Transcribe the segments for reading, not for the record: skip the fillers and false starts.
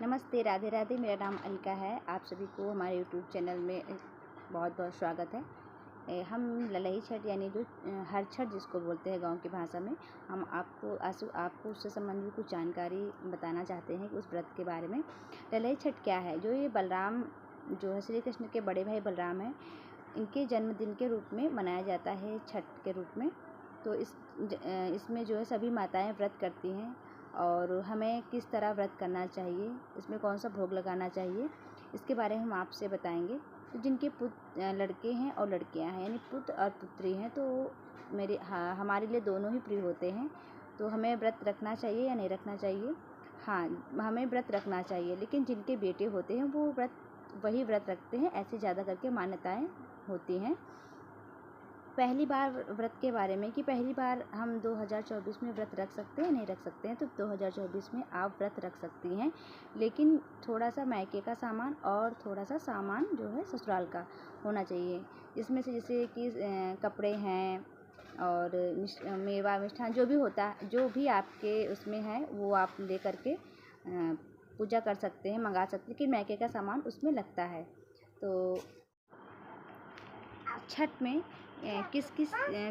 नमस्ते, राधे राधे। मेरा नाम अलका है। आप सभी को हमारे यूट्यूब चैनल में बहुत बहुत स्वागत है। हम ललई छठ यानी जो हर छठ जिसको बोलते हैं गांव की भाषा में, हम आपको उससे संबंधित कुछ जानकारी बताना चाहते हैं कि उस व्रत के बारे में। ललई छठ क्या है? जो ये बलराम जो है श्री कृष्ण के बड़े भाई बलराम हैं, इनके जन्मदिन के रूप में मनाया जाता है छठ के रूप में। तो इसमें जो है सभी माताएं व्रत करती हैं और हमें किस तरह व्रत करना चाहिए, इसमें कौन सा भोग लगाना चाहिए, इसके बारे में हम आपसे बताएंगे। तो जिनके लड़के हैं और लड़कियां हैं यानी पुत्र और पुत्री हैं, तो हमारे लिए दोनों ही प्रिय होते हैं। तो हमें व्रत रखना चाहिए या नहीं रखना चाहिए? हाँ, हमें व्रत रखना चाहिए, लेकिन जिनके बेटे होते हैं वो वही व्रत रखते हैं, ऐसे ज़्यादा करके मान्यताएं होती हैं। पहली बार व्रत के बारे में कि पहली बार हम 2024 में व्रत रख सकते हैं नहीं रख सकते हैं, तो 2024 में आप व्रत रख सकती हैं, लेकिन थोड़ा सा मायके का सामान और थोड़ा सा सामान जो है ससुराल का होना चाहिए। इसमें से जैसे कि कपड़े हैं और मेवा मिष्ठान जो भी होता है, जो भी आपके उसमें है वो आप ले करके पूजा कर सकते हैं, मंगा सकते हैं, लेकिन मायके का सामान उसमें लगता है। तो छठ में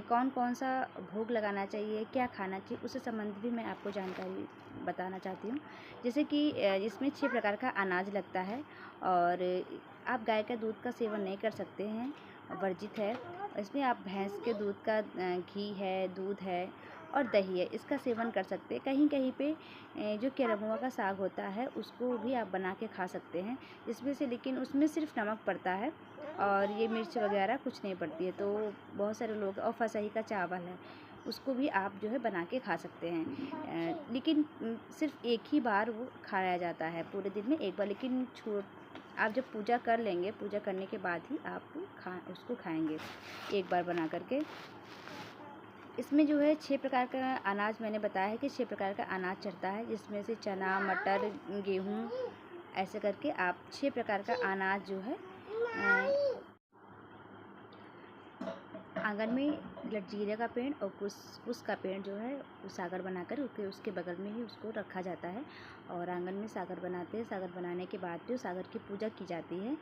कौन कौन सा भोग लगाना चाहिए, क्या खाना चाहिए, उससे संबंधित भी मैं आपको जानकारी बताना चाहती हूँ। जैसे कि इसमें 6 प्रकार का अनाज लगता है और आप गाय का दूध का सेवन नहीं कर सकते हैं, वर्जित है। इसमें आप भैंस के दूध का घी है, दूध है और दही है, इसका सेवन कर सकते हैं। कहीं कहीं पे जो केरमुआ का साग होता है उसको भी आप बना के खा सकते हैं इसमें से, लेकिन उसमें सिर्फ नमक पड़ता है और ये मिर्च वगैरह कुछ नहीं पड़ती है। तो बहुत सारे लोग, और फसही का चावल है उसको भी आप जो है बना के खा सकते हैं, लेकिन सिर्फ एक ही बार वो खाया जाता है, पूरे दिन में एक बार। लेकिन आप जब पूजा कर लेंगे, पूजा करने के बाद ही आप उसको खाएंगे एक बार बना करके। इसमें जो है 6 प्रकार का अनाज मैंने बताया है कि 6 प्रकार का अनाज चढ़ता है, जिसमें से चना, मटर, गेहूँ, ऐसे करके आप 6 प्रकार का अनाज जो है आंगन में लटजीरे का पेड़ और कुश का पेड़ जो है वो सागर बनाकर उसके बगल में ही उसको रखा जाता है और आंगन में सागर बनाते हैं। सागर बनाने के बाद जो सागर की पूजा की जाती है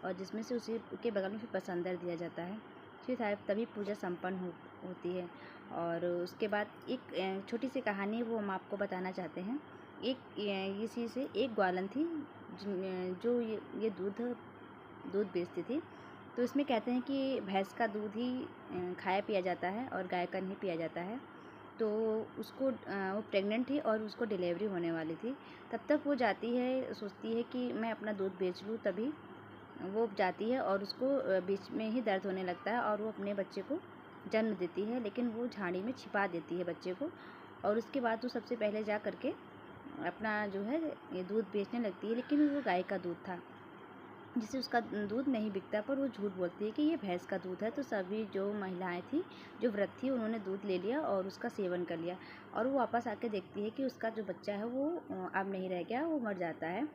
और जिसमें से उसी के बगल में फिर पसंदर दिया जाता है, फिर तभी पूजा संपन्न होती है। और उसके बाद एक छोटी सी कहानी वो हम आपको बताना चाहते हैं। इसी से एक ग्वालन थी जो ये दूध बेचती थी। तो इसमें कहते हैं कि भैंस का दूध ही खाया पिया जाता है और गाय का नहीं पिया जाता है। तो वो प्रेग्नेंट थी और उसको डिलीवरी होने वाली थी। तब तक वो जाती है, सोचती है कि मैं अपना दूध बेच लूँ, तभी वो जाती है और उसको बीच में ही दर्द होने लगता है और वो अपने बच्चे को जन्म देती है, लेकिन वो झाड़ी में छिपा देती है बच्चे को। और उसके बाद वो सबसे पहले जा करके अपना जो है ये दूध बेचने लगती है, लेकिन वो गाय का दूध था जिससे उसका दूध नहीं बिकता, पर वो झूठ बोलती है कि ये भैंस का दूध है। तो सभी जो महिलाएं थी, जो व्रत थी, उन्होंने दूध ले लिया और उसका सेवन कर लिया और वो वापस आके देखती है कि उसका जो बच्चा है वो अब नहीं रह गया, वो मर जाता है।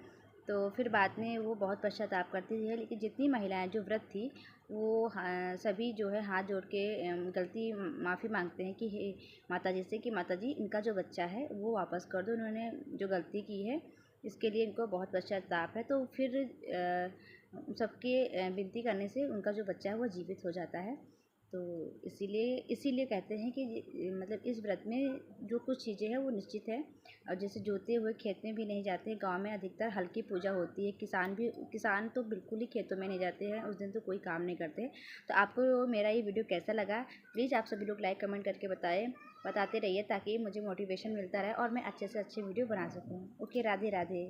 तो फिर बाद में वो बहुत पश्चाताप करती है, लेकिन जितनी महिलाएं जो व्रत थी वो सभी जो है हाथ जोड़ के गलती माफ़ी मांगते हैं कि हे माता जी से कि माता जी इनका जो बच्चा है वो वापस कर दो, इन्होंने जो गलती की है इसके लिए इनको बहुत पश्चाताप है। तो फिर सबके विनती करने से उनका जो बच्चा है वो जीवित हो जाता है। तो इसीलिए कहते हैं कि मतलब इस व्रत में जो कुछ चीज़ें हैं वो निश्चित है। और जैसे जोते हुए खेत में भी नहीं जाते, गांव में अधिकतर हल्की पूजा होती है। किसान तो बिल्कुल ही खेतों में नहीं जाते हैं, उस दिन तो कोई काम नहीं करते। तो आपको मेरा ये वीडियो कैसा लगा, प्लीज़ आप सभी लोग लाइक कमेंट करके बताते रहिए, ताकि मुझे मोटिवेशन मिलता रहे और मैं अच्छे से अच्छे वीडियो बना सकूँ। ओके, राधे राधे।